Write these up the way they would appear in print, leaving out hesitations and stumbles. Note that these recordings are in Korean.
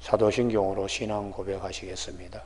사도신경으로 신앙 고백하시겠습니다.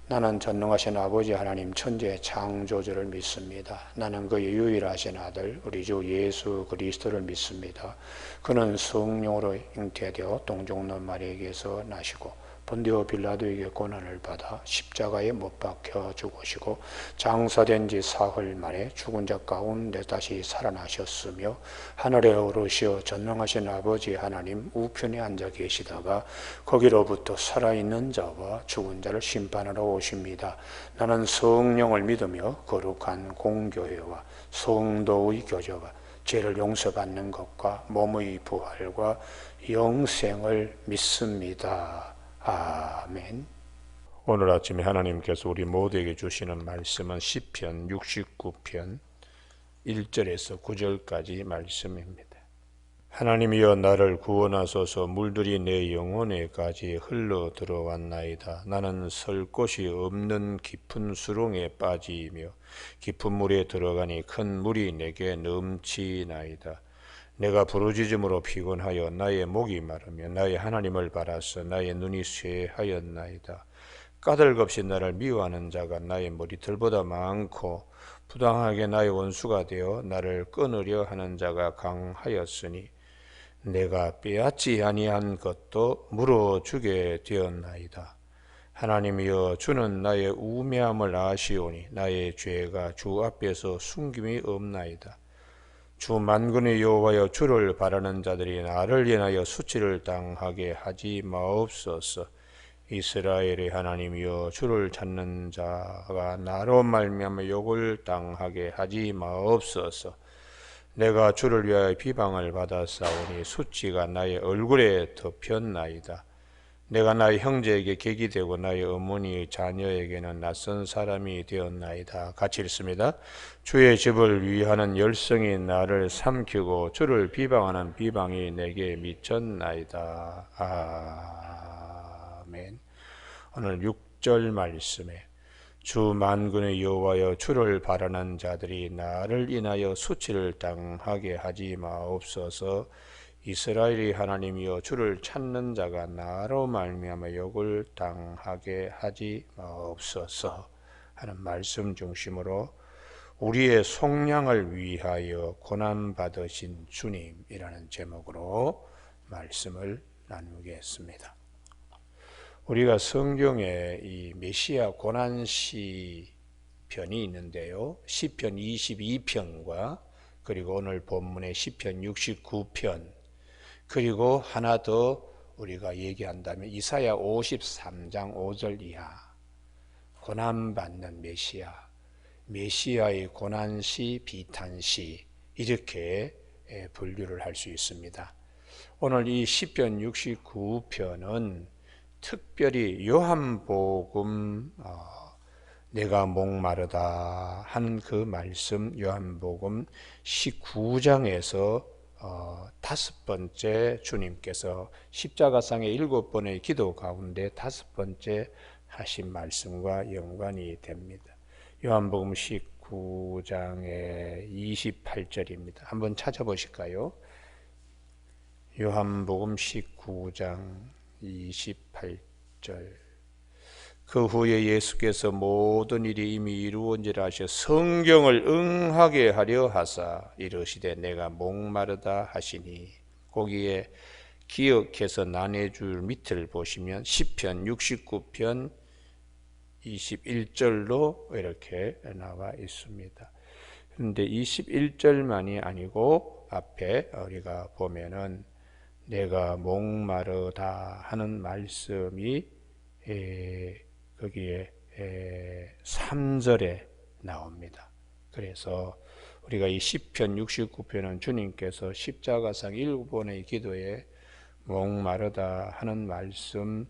나는 전능하신 아버지 하나님 천지의 창조주를 믿습니다. 나는 그의 유일하신 아들 우리 주 예수 그리스도를 믿습니다. 그는 성령으로 잉태되어 동정녀 마리아에게서 나시고 본디오 빌라도에게 고난을 받아 십자가에 못 박혀 죽으시고 장사된 지 사흘 만에 죽은 자 가운데 다시 살아나셨으며 하늘에 오르시어 전능하신 아버지 하나님 우편에 앉아 계시다가 거기로부터 살아있는 자와 죽은 자를 심판하러 오십니다. 나는 성령을 믿으며 거룩한 공교회와 성도의 교제와 죄를 용서받는 것과 몸의 부활과 영생을 믿습니다. 아멘. 오늘 아침에 하나님께서 우리 모두에게 주시는 말씀은 시편 69편 1절에서 9절까지 말씀입니다. 하나님이여 나를 구원하소서. 물들이 내 영혼에까지 흘러 들어왔나이다. 나는 설 곳이 없는 깊은 수렁에 빠지며 깊은 물에 들어가니 큰 물이 내게 넘치나이다. 내가 부르짖음으로 피곤하여 나의 목이 마르며 나의 하나님을 바라서 나의 눈이 쇠하였나이다. 까닭없이 나를 미워하는 자가 나의 머리털보다 많고 부당하게 나의 원수가 되어 나를 끊으려 하는 자가 강하였으니 내가 빼앗지 아니한 것도 물어주게 되었나이다. 하나님이여 주는 나의 우매함을 아시오니 나의 죄가 주 앞에서 숨김이 없나이다. 주 만군의 여호와여 주를 바라는 자들이 나를 인하여 수치를 당하게 하지 마옵소서. 이스라엘의 하나님이여 주를 찾는 자가 나로 말미암아 욕을 당하게 하지 마옵소서. 내가 주를 위하여 비방을 받았사오니 수치가 나의 얼굴에 덮였나이다. 내가 나의 형제에게 객이 되고 나의 어머니의 자녀에게는 낯선 사람이 되었나이다. 같이 읽습니다. 주의 집을 위하는 열성이 나를 삼키고 주를 비방하는 비방이 내게 미쳤나이다. 아멘. 오늘 6절 말씀에 주 만군의 여호와여 주를 바라는 자들이 나를 인하여 수치를 당하게 하지 마옵소서. 이스라엘의 하나님이여 주를 찾는 자가 나로 말미암아 욕을 당하게 하지 마옵소서 하는 말씀 중심으로 우리의 속량을 위하여 고난받으신 주님이라는 제목으로 말씀을 나누겠습니다. 우리가 성경에 이 메시아 고난시 편이 있는데요. 시편 22편과 그리고 오늘 본문의 시편 69편 그리고 하나 더 우리가 얘기한다면 이사야 53장 5절 이하 고난받는 메시아, 메시아의 고난시, 비탄시 이렇게 분류를 할 수 있습니다. 오늘 이 시편 69편은 특별히 요한복음 내가 목마르다 하는 그 말씀 요한복음 19장에서 5번째 주님께서 십자가상의 7번의 기도 가운데 5번째 하신 말씀과 연관이 됩니다. 요한복음 19장의 28절입니다. 한번 찾아보실까요? 요한복음 19장 28절 그 후에 예수께서 모든 일이 이미 이루어진지라 하셔 성경을 응하게 하려 하사 이르시되 내가 목마르다 하시니 거기에 기억해서 나눠줄 밑을 보시면 시편 69편 21절로 이렇게 나와 있습니다. 그런데 21절만이 아니고 앞에 우리가 보면은 내가 목마르다 하는 말씀이 거기에 3절에 나옵니다. 그래서 우리가 이 시편 69편은 주님께서 십자가상 7번의 기도에 목마르다 하는 말씀과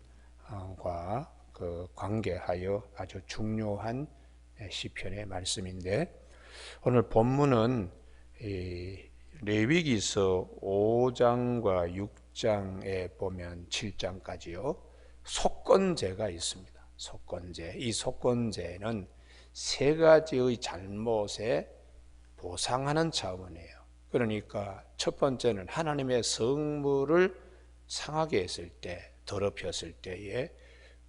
그 관계하여 아주 중요한 시편의 말씀인데 오늘 본문은 레위기서 5장과 6장에 보면 7장까지요. 속건제가 있습니다. 속건제. 이 속건제는 3가지의 잘못에 보상하는 차원이에요. 그러니까 첫 번째는 하나님의 성물을 상하게 했을 때 더럽혔을 때에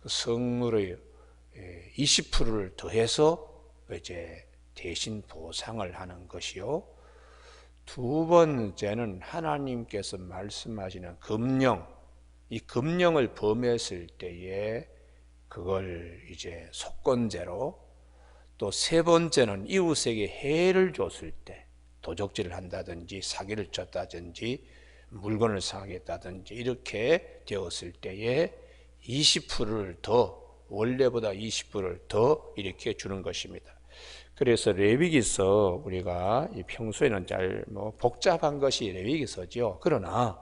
그 성물의 20%를 더해서 이제 대신 보상을 하는 것이요. 두 번째는 하나님께서 말씀하시는 금령, 이 금령을 범했을 때에 그걸 이제 속건제로, 또 세 번째는 이웃에게 해를 줬을 때, 도적질을 한다든지 사기를 쳤다든지 물건을 상하겠다든지 이렇게 되었을 때에 20%를 더, 원래보다 20%를 더 이렇게 주는 것입니다. 그래서 레위기서, 우리가 평소에는 잘 복잡한 것이 레위기서죠. 그러나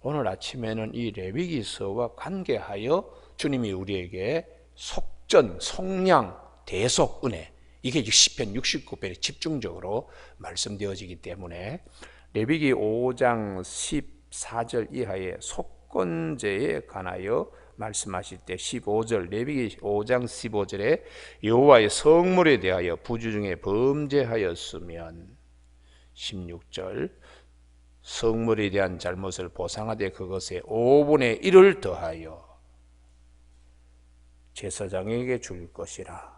오늘 아침에는 이 레위기서와 관계하여 주님이 우리에게 속전, 속량, 대속, 은혜, 이게 시편 69편에 집중적으로 말씀되어지기 때문에 레위기 5장 14절 이하의 속건제에 관하여 말씀하실 때 15절, 레위기 5장 15절에 여호와의 성물에 대하여 부주 중에 범죄하였으면, 16절 성물에 대한 잘못을 보상하되 그것에 5분의 1을 더하여 제사장에게 줄 것이라.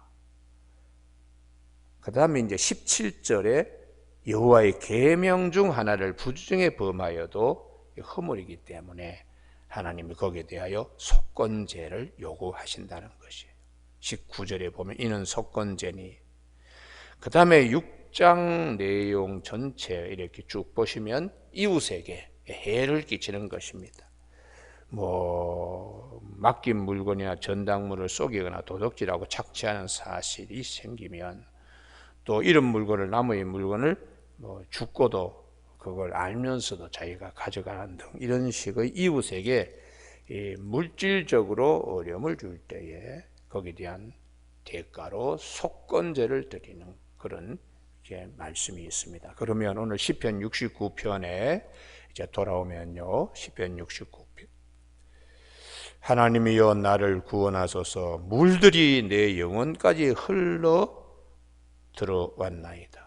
그 다음에 이제 17절에 여호와의 계명 중 하나를 부주 중에 범하여도 허물이기 때문에 하나님이 거기에 대하여 속건제를 요구하신다는 것이에요. 19절에 보면 이는 속건제니. 그 다음에 6장 내용 전체 이렇게 쭉 보시면 이웃에게 해를 끼치는 것입니다. 맡긴 물건이나 전당물을 속이거나 도둑질하고 착취하는 사실이 생기면, 또 이런 물건을, 남의 물건을 죽고도 그걸 알면서도 자기가 가져가는 등 이런 식의 이웃에게 물질적으로 어려움을 줄 때에 거기에 대한 대가로 속건제를 드리는 그런 말씀이 있습니다. 그러면 오늘 시편 69편에 이제 돌아오면요, 시편 69편, 하나님이여 나를 구원하소서, 물들이 내 영혼까지 흘러 들어왔나이다.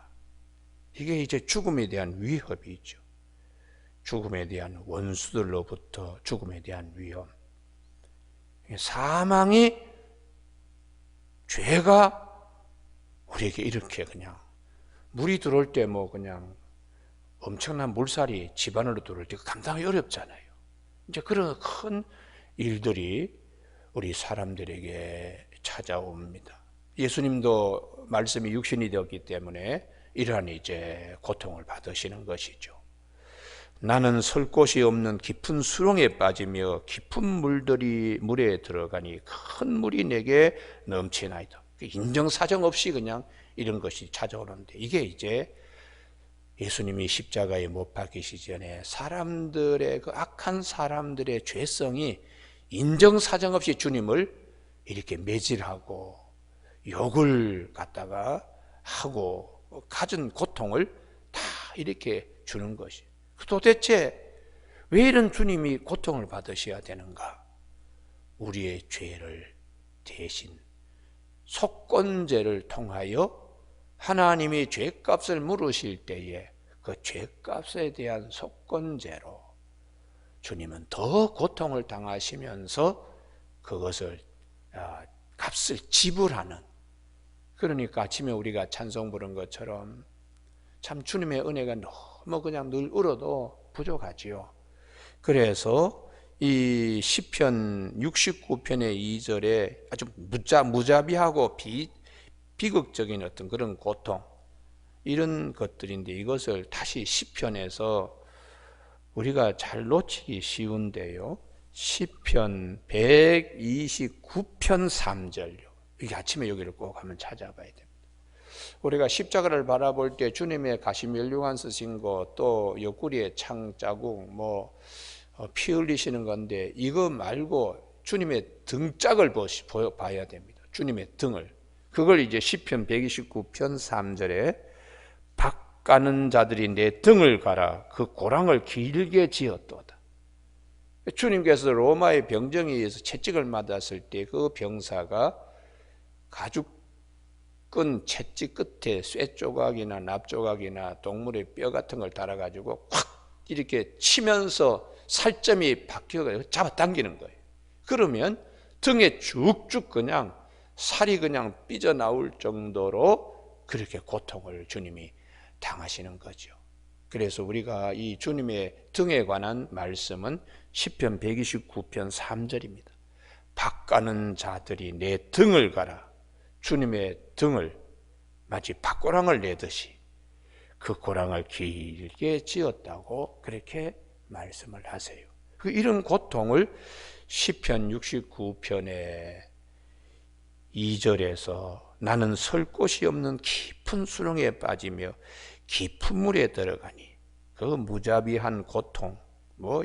이게 이제 죽음에 대한 위협이죠. 죽음에 대한, 원수들로부터 죽음에 대한 위험. 사망이, 죄가 우리에게 이렇게 그냥 물이 들어올 때 그냥 엄청난 물살이 집 안으로 들어올 때 감당하기 어렵잖아요. 이제 그런 큰 일들이 우리 사람들에게 찾아옵니다. 예수님도 말씀이 육신이 되었기 때문에 이러한 이제 고통을 받으시는 것이죠. 나는 설 곳이 없는 깊은 수렁에 빠지며 깊은 물에 들어가니 큰 물이 내게 넘치나이다. 인정사정 없이 그냥 이런 것이 찾아오는데, 이게 이제 예수님이 십자가에 못 박히시 전에 사람들의, 그 악한 사람들의 죄성이 인정사정 없이 주님을 이렇게 매질하고 욕을 갖다가 하고 가진 고통을 다 이렇게 주는 것이. 도대체 왜 이런 주님이 고통을 받으셔야 되는가? 우리의 죄를 대신 속건제를 통하여 하나님이 죄값을 물으실 때에 그 죄값에 대한 속건제로 주님은 더 고통을 당하시면서 그것을 값을 지불하는, 그러니까 아침에 우리가 찬송 부른 것처럼 참 주님의 은혜가 너무 그냥 늘 울어도 부족하지요. 그래서 이 시편 69편의 2절에 아주 무자비하고 비극적인 어떤 그런 고통, 이런 것들인데, 이것을 다시 시편에서 우리가 잘 놓치기 쉬운데요, 시편 129편 3절요. 이게 아침에 여기를 꼭 한번 찾아봐야 됩니다. 우리가 십자가를 바라볼 때 주님의 가시면류관 쓰신 거, 또 옆구리에 창자국, 피 흘리시는 건데, 이거 말고 주님의 등짝을 봐야 됩니다. 주님의 등을. 그걸 이제 시편 129편 3절에 박 가는 자들이 내 등을 가라, 그 고랑을 길게 지었도다. 주님께서 로마의 병정에 의해서 채찍을 맞았을 때 그 병사가 가죽끈 채찍 끝에 쇠 조각이나 납 조각이나 동물의 뼈 같은 걸 달아가지고 확 이렇게 치면서 살점이 박혀가지고 잡아당기는 거예요. 그러면 등에 쭉쭉 그냥 살이 그냥 삐져나올 정도로 그렇게 고통을 주님이 당하시는 거죠. 그래서 우리가 이 주님의 등에 관한 말씀은 시편 129편 3절입니다. 밭가는 자들이 내 등을 가라. 주님의 등을 마치 밭고랑을 내듯이 그 고랑을 길게 지었다고 그렇게 말씀을 하세요. 이런 고통을 시편 69편의 2절에서 나는 설 곳이 없는 깊은 수렁에 빠지며 깊은 물에 들어가니 그 무자비한 고통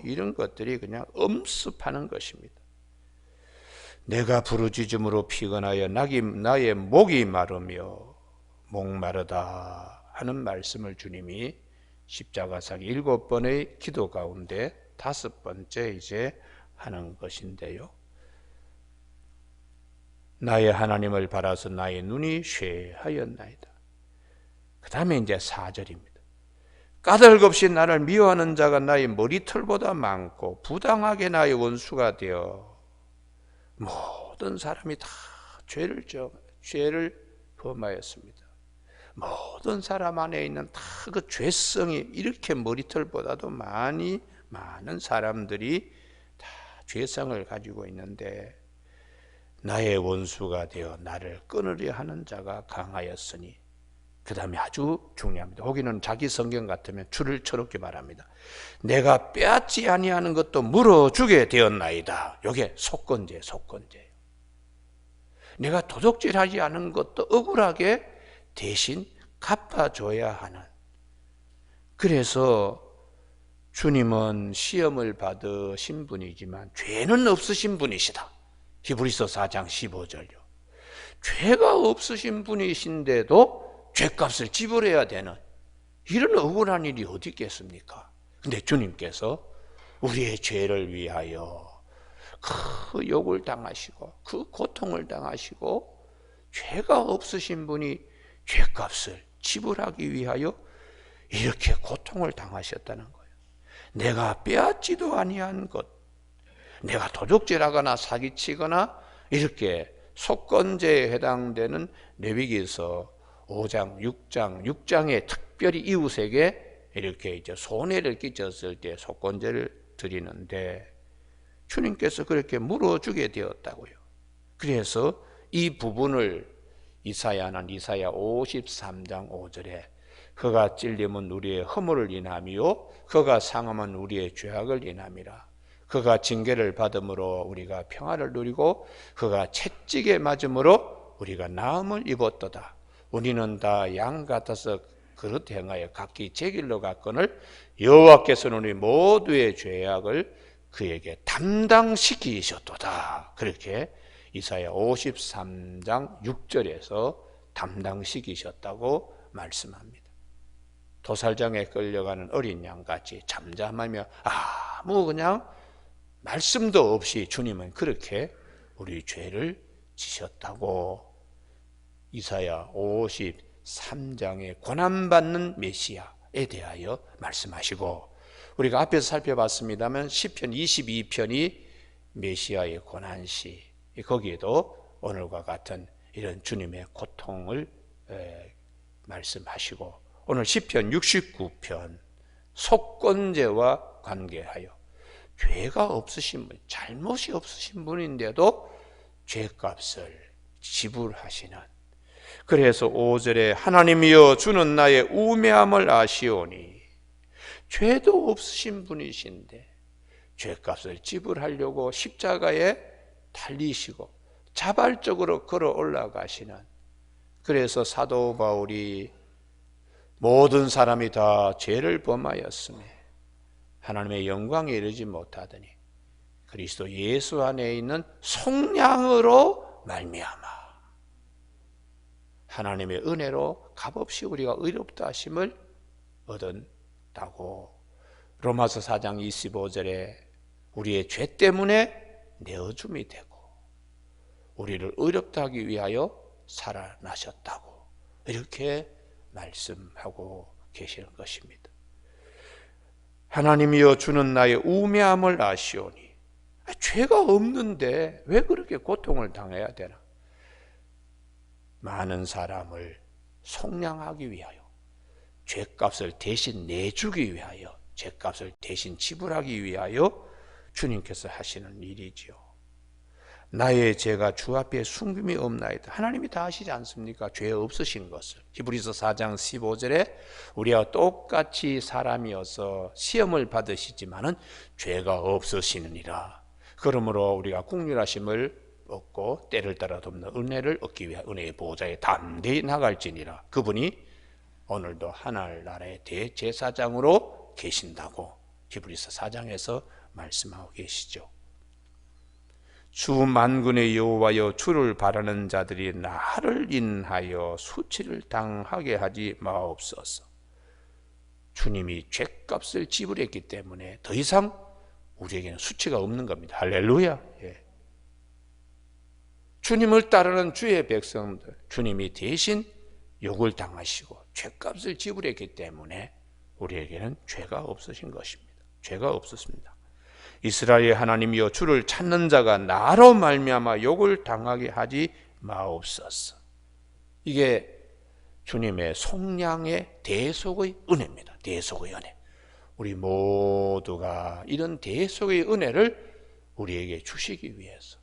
이런 것들이 그냥 엄습하는 것입니다. 내가 부르짖음으로 피곤하여 나의 목이 마르며 목마르다 하는 말씀을 주님이 십자가상 7번의 기도 가운데 5번째 이제 하는 것인데요. 나의 하나님을 바라서 나의 눈이 쇠하였나이다. 그 다음에 이제 4절입니다. 까닭없이 나를 미워하는 자가 나의 머리털보다 많고 부당하게 나의 원수가 되어 모든 사람이 다 죄를 범하였습니다. 모든 사람 안에 있는 다 그 죄성이 이렇게 머리털보다도 많은 사람들이 다 죄성을 가지고 있는데 나의 원수가 되어 나를 끊으려 하는 자가 강하였으니 그 다음에 아주 중요합니다. 거기는 자기 성경 같으면 줄을 쳐놓기 바랍니다. 내가 빼앗지 아니하는 것도 물어주게 되었나이다. 이게 속건제예요. 내가 도둑질하지 않은 것도 억울하게 대신 갚아줘야 하는. 그래서 주님은 시험을 받으신 분이지만 죄는 없으신 분이시다. 히브리서 4장 15절요. 죄가 없으신 분이신데도 죄값을 지불해야 되는 이런 억울한 일이 어디 있겠습니까? 근데 주님께서 우리의 죄를 위하여 그 욕을 당하시고 그 고통을 당하시고 죄가 없으신 분이 죄값을 지불하기 위하여 이렇게 고통을 당하셨다는 거예요. 내가 빼앗지도 아니한 것, 내가 도둑질하거나 사기치거나 이렇게 속건제에 해당되는 레위기서 5장, 6장에 특별히 이웃에게 이렇게 이제 손해를 끼쳤을 때 속건제를 드리는데 주님께서 그렇게 물어주게 되었다고요. 그래서 이 부분을 이사야는 이사야 53장 5절에 그가 찔림은 우리의 허물을 인하며 그가 상함은 우리의 죄악을 인함이라. 그가 징계를 받음으로 우리가 평화를 누리고 그가 채찍에 맞음으로 우리가 나음을 입었도다. 우리는 다 양 같아서 그릇 행하여 각기 제 길로 갔거늘 여호와께서는 우리 모두의 죄악을 그에게 담당시키셨도다. 그렇게 이사야 53장 6절에서 담당시키셨다고 말씀합니다. 도살장에 끌려가는 어린 양같이 잠잠하며 아무 그냥 말씀도 없이 주님은 그렇게 우리 죄를 지셨다고 이사야 53장에 고난받는 메시아에 대하여 말씀하시고 우리가 앞에서 살펴봤습니다만 시편 22편이 메시아의 고난시 거기에도 오늘과 같은 이런 주님의 고통을 말씀하시고 오늘 시편 69편 속건제와 관계하여 죄가 없으신 분, 잘못이 없으신 분인데도 죄값을 지불하시는. 그래서 5절에 하나님이여 주는 나의 우매함을 아시오니 죄도 없으신 분이신데 죄값을 지불하려고 십자가에 달리시고 자발적으로 걸어 올라가시는. 그래서 사도 바울이 모든 사람이 다 죄를 범하였으며 하나님의 영광에 이르지 못하더니 그리스도 예수 안에 있는 속량으로 말미암아 하나님의 은혜로 값없이 우리가 의롭다 하심을 얻었다고 로마서 4장 25절에 우리의 죄 때문에 내어줌이 되고 우리를 의롭다 하기 위하여 살아나셨다고 이렇게 말씀하고 계시는 것입니다. 하나님이여 주는 나의 우매함을 아시오니 죄가 없는데 왜 그렇게 고통을 당해야 되나? 많은 사람을 속량하기 위하여, 죄값을 대신 내주기 위하여, 죄값을 대신 지불하기 위하여 주님께서 하시는 일이지요. 나의 죄가 주 앞에 숨김이 없나이다. 하나님이 다 아시지 않습니까? 죄 없으신 것을. 히브리서 4장 15절에 우리와 똑같이 사람이어서 시험을 받으시지만은 죄가 없으시느니라. 그러므로 우리가 긍휼하심을 얻고 때를 따라 돕는 은혜를 얻기 위해 은혜의 보호자에 담대히 나갈지니라. 그분이 오늘도 하늘나라의 대제사장으로 계신다고 히브리서 4장에서 말씀하고 계시죠. 주 만군의 여호와여, 주를 바라는 자들이 나를 인하여 수치를 당하게 하지 마옵소서. 주님이 죄값을 지불했기 때문에 더 이상 우리에게는 수치가 없는 겁니다. 할렐루야. 예. 주님을 따르는 주의 백성들, 주님이 대신 욕을 당하시고 죄값을 지불했기 때문에 우리에게는 죄가 없으신 것입니다. 죄가 없었습니다. 이스라엘 하나님이여, 주를 찾는 자가 나로 말미암아 욕을 당하게 하지 마옵소서. 이게 주님의 속량의 대속의 은혜입니다. 대속의 은혜. 우리 모두가 이런 대속의 은혜를 우리에게 주시기 위해서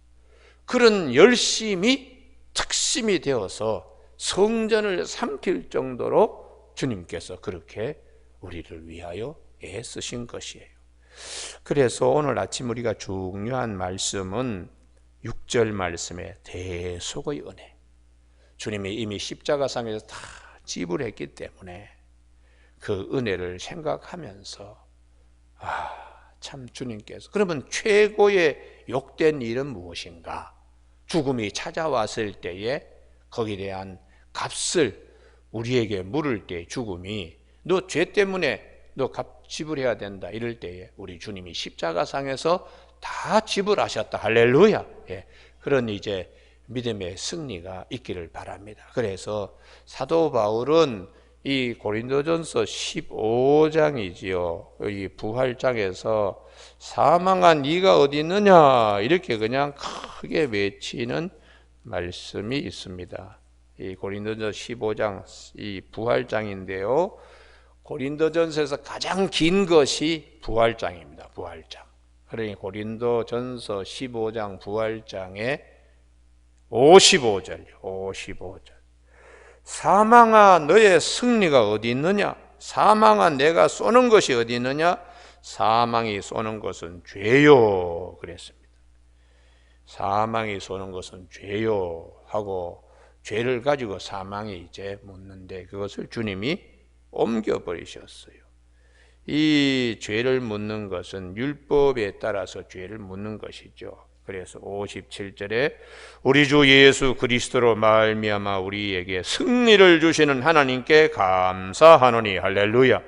그런 열심이 특심이 되어서 성전을 삼킬 정도로 주님께서 그렇게 우리를 위하여 애쓰신 것이에요. 그래서 오늘 아침 우리가 중요한 말씀은 6절 말씀의 대속의 은혜. 주님이 이미 십자가상에서 다 지불했기 때문에 그 은혜를 생각하면서 참 주님께서, 그러면 최고의 욕된 일은 무엇인가? 죽음이 찾아왔을 때에 거기에 대한 값을 우리에게 물을 때 죽음이 너 죄 때문에 너 값 지불해야 된다 이럴 때에 우리 주님이 십자가상에서 다 지불하셨다. 할렐루야. 예. 그런 이제 믿음의 승리가 있기를 바랍니다. 그래서 사도 바울은 이 고린도전서 15장이지요. 이 부활장에서 사망한 네가 어디 있느냐 이렇게 그냥 크게 외치는 말씀이 있습니다. 이 고린도전서 15장 이 부활장인데요. 고린도전서에서 가장 긴 것이 부활장입니다. 부활장. 그러니 고린도전서 15장 부활장의 55절이요. 55절. 사망아 너의 승리가 어디 있느냐? 사망아 내가 쏘는 것이 어디 있느냐? 사망이 쏘는 것은 죄요 그랬습니다. 사망이 쏘는 것은 죄요 하고 죄를 가지고 사망이 이제 묻는데 그것을 주님이 옮겨버리셨어요. 이 죄를 묻는 것은 율법에 따라서 죄를 묻는 것이죠. 그래서 57절에 우리 주 예수 그리스도로 말미암아 우리에게 승리를 주시는 하나님께 감사하노니. 할렐루야.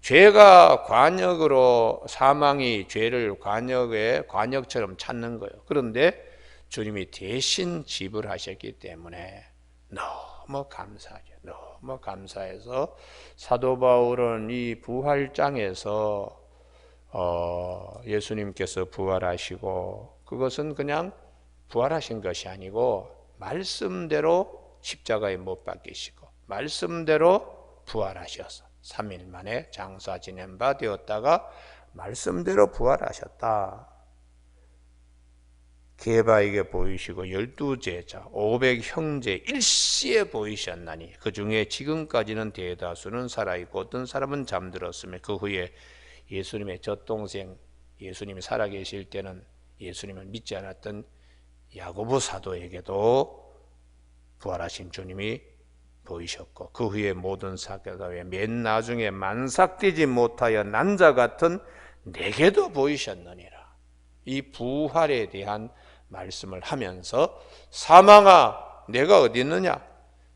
죄가 관역으로, 사망이 죄를 관역처럼 찾는 거예요. 그런데 주님이 대신 지불하셨기 때문에 너무 감사하죠. 너무 감사해서 사도 바울은 이 부활장에서 예수님께서 부활하시고 그것은 그냥 부활하신 것이 아니고 말씀대로 십자가에 못 박히시고 말씀대로 부활하셔서 3일 만에 장사 지낸 바 되었다가 말씀대로 부활하셨다. 게바에게 보이시고 12제자 500형제 일시에 보이셨나니 그 중에 지금까지는 대다수는 살아있고 어떤 사람은 잠들었으며 그 후에 예수님의 젖동생, 예수님이 살아계실 때는 예수님을 믿지 않았던 야고보 사도에게도 부활하신 주님이 보이셨고 그 후에 모든 사도에 맨 나중에 만삭되지 못하여 난 자 같은 내게도 보이셨느니라. 이 부활에 대한 말씀을 하면서 사망아 내가 어디 있느냐?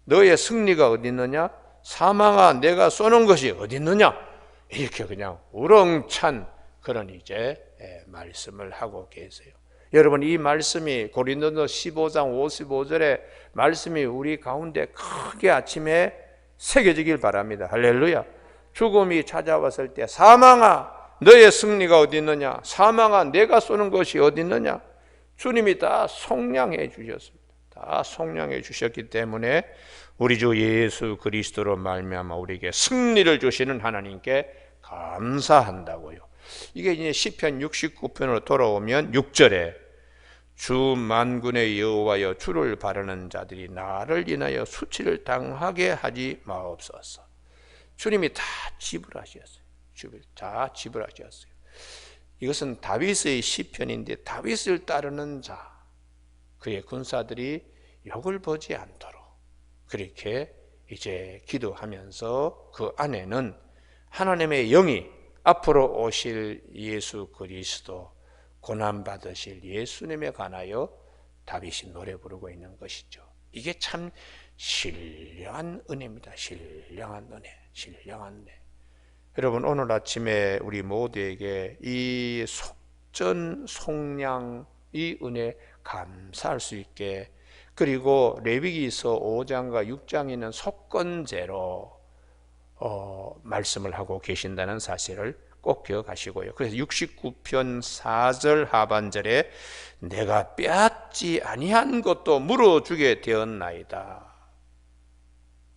너의 승리가 어디 있느냐? 사망아 내가 쏘는 것이 어디 있느냐? 이렇게 그냥 우렁찬 그런 이제 말씀을 하고 계세요. 여러분 이 말씀이 고린도서 15장 55절의 말씀이 우리 가운데 크게 아침에 새겨지길 바랍니다. 할렐루야. 죽음이 찾아왔을 때 사망아 너의 승리가 어디 있느냐? 사망아, 내가 쏘는 것이 어디 있느냐? 주님이 다 속량해 주셨습니다. 다 속량해 주셨기 때문에 우리 주 예수 그리스도로 말미암아 우리에게 승리를 주시는 하나님께 감사한다고요. 이게 이제 시편 69편으로 돌아오면 6절에 주 만군의 여호와여, 주를 바라는 자들이 나를 인하여 수치를 당하게 하지 마옵소서. 주님이 다 지불하셨어요. 다 지불하셨어요. 이것은 다윗의 시편인데 다윗을 따르는 자, 그의 군사들이 욕을 보지 않도록 그렇게 이제 기도하면서 그 안에는 하나님의 영이 앞으로 오실 예수 그리스도, 고난받으실 예수님에 관하여 다윗이 노래 부르고 있는 것이죠. 이게 참 신령한 은혜입니다. 신령한 은혜, 신령한 은혜. 여러분, 오늘 아침에 우리 모두에게 이 속전 속량 이 은혜 감사할 수 있게, 그리고 레위기서 5장과 6장에 있는 속건제로 말씀을 하고 계신다는 사실을 꼭 기억하시고요. 그래서 69편 4절 하반절에 내가 빼앗지 아니한 것도 물어주게 되었나이다.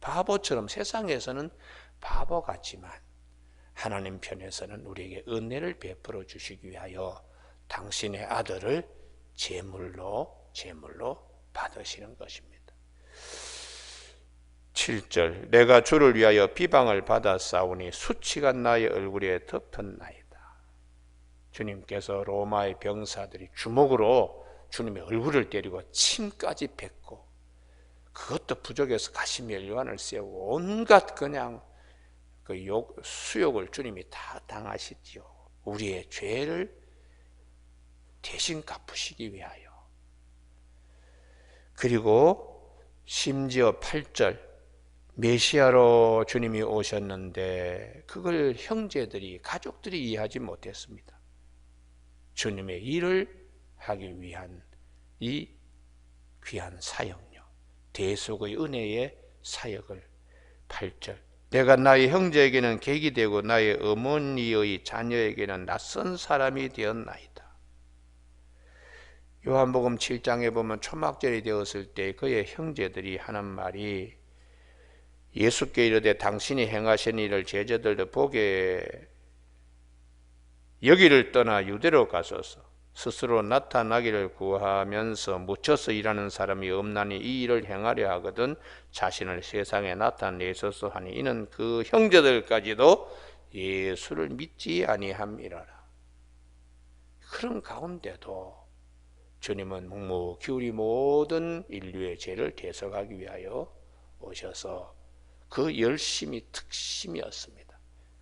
바보처럼 세상에서는 바보 같지만 하나님 편에서는 우리에게 은혜를 베풀어 주시기 위하여 당신의 아들을 제물로 받으시는 것입니다. 7절 내가 주를 위하여 비방을 받았사오니 수치가 나의 얼굴에 덮였나이다. 주님께서 로마의 병사들이 주먹으로 주님의 얼굴을 때리고 침까지 뱉고, 그것도 부족해서 가시면류관을 세우고 온갖 그냥 그 수욕을 주님이 다 당하시지요. 우리의 죄를 대신 갚으시기 위하여. 그리고 심지어 8절 메시아로 주님이 오셨는데 그걸 형제들이, 가족들이 이해하지 못했습니다. 주님의 일을 하기 위한 이 귀한 사역요, 대속의 은혜의 사역을 8절 내가 나의 형제에게는 객이 되고 나의 어머니의 자녀에게는 낯선 사람이 되었나이다. 요한복음 7장에 보면 초막절이 되었을 때 그의 형제들이 하는 말이, 예수께 이르되 당신이 행하신 일을 제자들도 보게 여기를 떠나 유대로 가소서. 스스로 나타나기를 구하면서 묻혀서 일하는 사람이 없나니 이 일을 행하려 하거든 자신을 세상에 나타내소서 하니, 이는 그 형제들까지도 예수를 믿지 아니함이라라. 그런 가운데도 주님은 묵묵히 우리 모든 인류의 죄를 대속하기 위하여 오셔서 그 열심이 특심이었습니다.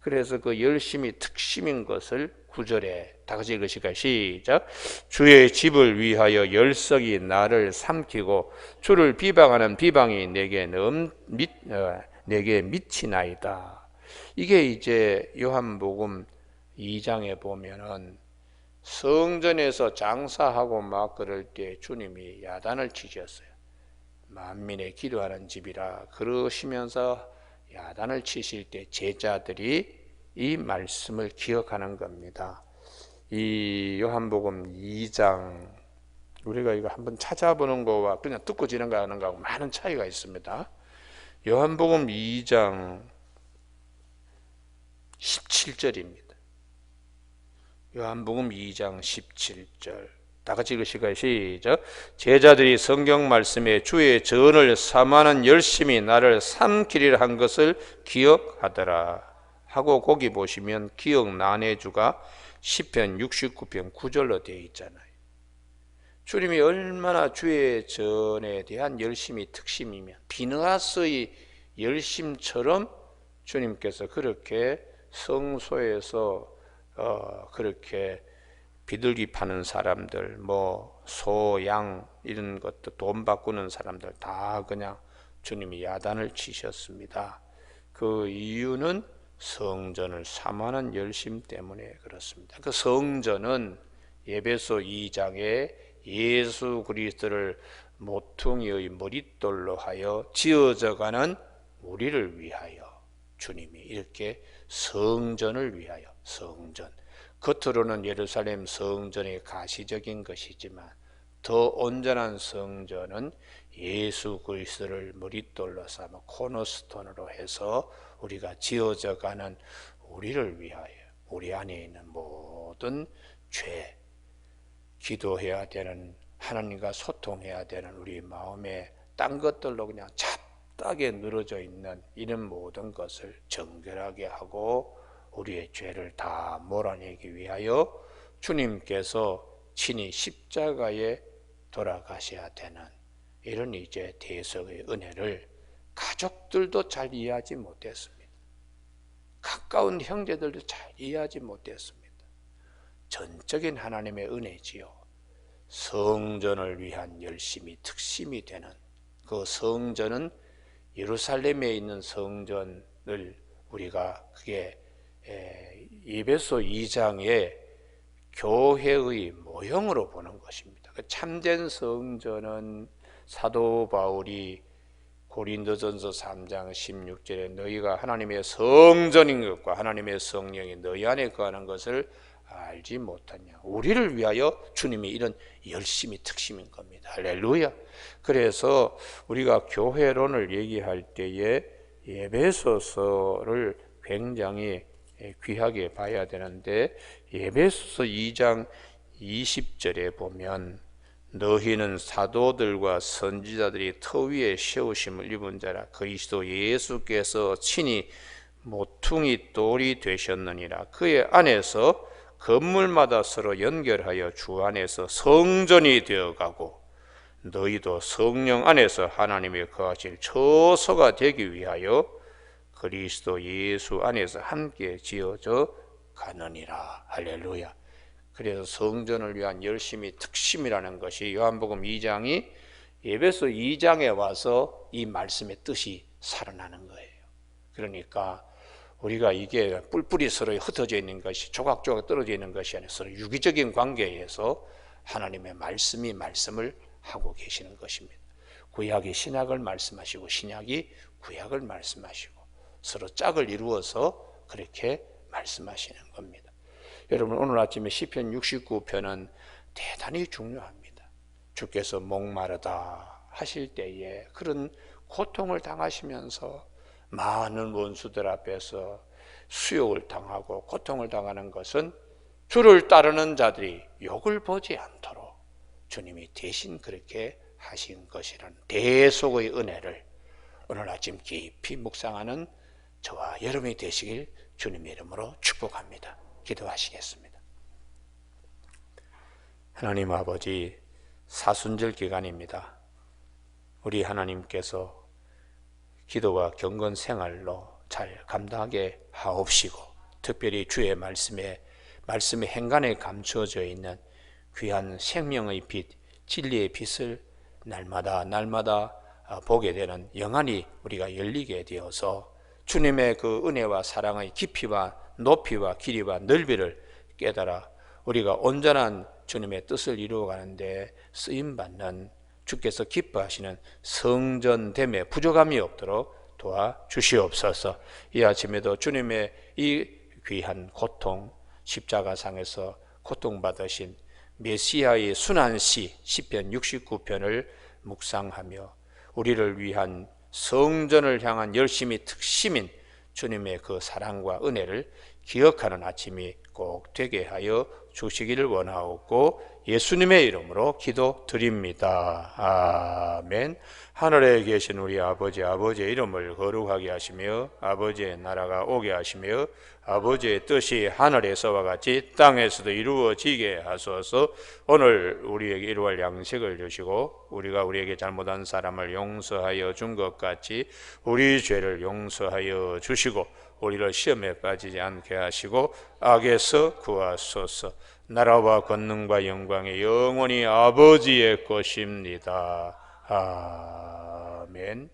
그래서 그 열심이 특심인 것을 9절에 다 같이 읽으실까요? 시작. 주의 집을 위하여 열석이 나를 삼키고 주를 비방하는 비방이 내게 미치나이다. 이게 이제 요한복음 2장에 보면은 성전에서 장사하고 막 그럴 때 주님이 야단을 치셨어요. 만민의 기도하는 집이라 그러시면서 야단을 치실 때 제자들이 이 말씀을 기억하는 겁니다. 이 요한복음 2장, 우리가 이거 한번 찾아보는 거와 그냥 듣고 지는 거 하는 거하고 많은 차이가 있습니다. 요한복음 2장 17절입니다. 요한복음 2장 17절 다 같이 읽으실까요? 시작. 제자들이 성경 말씀에 주의 전을 삼하는 열심히 나를 삼키리라 한 것을 기억하더라 하고, 거기 보시면 기억난의 주가 시편 69편 9절로 되어 있잖아요. 주님이 얼마나 주의 전에 대한 열심이 특심이면, 비느하스의 열심처럼 주님께서 그렇게 성소에서 그렇게 비둘기 파는 사람들, 뭐 소, 양 이런 것도 돈 바꾸는 사람들 다 그냥 주님이 야단을 치셨습니다. 그 이유는 성전을 삼하는 열심 때문에 그렇습니다. 그 성전은 에베소 2장에 예수 그리스도를 모퉁이의 머릿돌로 하여 지어져가는 우리를 위하여 주님이 이렇게 성전을 위하여, 성전, 겉으로는 예루살렘 성전이 가시적인 것이지만 더 온전한 성전은 예수 그리스도를 머릿돌로 삼아 코너스톤으로 해서 우리가 지어져 가는 우리를 위하여 우리 안에 있는 모든 죄, 기도해야 되는, 하나님과 소통해야 되는 우리 마음에 딴 것들로 그냥 잡다하게 늘어져 있는 이런 모든 것을 정결하게 하고 우리의 죄를 다 몰아내기 위하여 주님께서 친히 십자가에 돌아가셔야 되는 이런 이제 대속의 은혜를 가족들도 잘 이해하지 못했습니다. 가까운 형제들도 잘 이해하지 못했습니다. 전적인 하나님의 은혜지요. 성전을 위한 열심이 특심이 되는 그 성전은 예루살렘에 있는 성전을 우리가 그게 에베소 2장의 교회의 모형으로 보는 것입니다. 참된 성전은 사도 바울이 고린도전서 3장 16절에 너희가 하나님의 성전인 것과 하나님의 성령이 너희 안에 거하는 것을 알지 못하냐. 우리를 위하여 주님이 이런 열심이 특심인 겁니다. 할렐루야. 그래서 우리가 교회론을 얘기할 때에 에베소서를 굉장히 귀하게 봐야 되는데 에베소서 2장 20절에 보면 너희는 사도들과 선지자들이 터 위에 세우심을 입은 자라 그리스도 예수께서 친히 모퉁이 돌이 되셨느니라. 그의 안에서 건물마다 서로 연결하여 주 안에서 성전이 되어가고 너희도 성령 안에서 하나님의 거하실 처소가 되기 위하여 그리스도 예수 안에서 함께 지어져 가느니라. 할렐루야. 그래서 성전을 위한 열심이 특심이라는 것이 요한복음 2장이 에베소 2장에 와서 이 말씀의 뜻이 살아나는 거예요. 그러니까 우리가 이게 뿔뿔이 서로 흩어져 있는 것이 조각조각 떨어져 있는 것이 아니라 서로 유기적인 관계에서 하나님의 말씀이 말씀을 하고 계시는 것입니다. 구약이 신약을 말씀하시고 신약이 구약을 말씀하시고 서로 짝을 이루어서 그렇게 말씀하시는 겁니다. 여러분 오늘 아침에 시편 69편은 대단히 중요합니다. 주께서 목마르다 하실 때에 그런 고통을 당하시면서 많은 원수들 앞에서 수욕을 당하고 고통을 당하는 것은 주를 따르는 자들이 욕을 보지 않도록 주님이 대신 그렇게 하신 것이라는 대속의 은혜를 오늘 아침 깊이 묵상하는 저와 여러분이 되시길 주님의 이름으로 축복합니다. 기도하시겠습니다. 하나님 아버지, 사순절 기간입니다. 우리 하나님께서 기도와 경건 생활로 잘 감당하게 하옵시고 특별히 주의 말씀에 행간에 감추어져 있는 귀한 생명의 빛, 진리의 빛을 날마다 보게 되는 영안이 우리가 열리게 되어서 주님의 그 은혜와 사랑의 깊이와 높이와 길이와 넓이를 깨달아 우리가 온전한 주님의 뜻을 이루어가는데 쓰임받는 주께서 기뻐하시는 성전됨에 부족함이 없도록 도와주시옵소서. 이 아침에도 주님의 이 귀한 고통, 십자가상에서 고통받으신 메시아의 순환시 시편 69편을 묵상하며 우리를 위한 성전을 향한 열심이 특심인 주님의 그 사랑과 은혜를 기억하는 아침이 꼭 되게 하여 주시기를 원하옵고 예수님의 이름으로 기도드립니다. 아멘. 하늘에 계신 우리 아버지의 이름을 거룩하게 하시며 아버지의 나라가 오게 하시며 아버지의 뜻이 하늘에서와 같이 땅에서도 이루어지게 하소서. 오늘 우리에게 일용할 양식을 주시고 우리가 우리에게 잘못한 사람을 용서하여 준 것 같이 우리 죄를 용서하여 주시고 우리를 시험에 빠지지 않게 하시고 악에서 구하소서. 나라와 권능과 영광의 영원히 아버지의 것입니다. 아멘.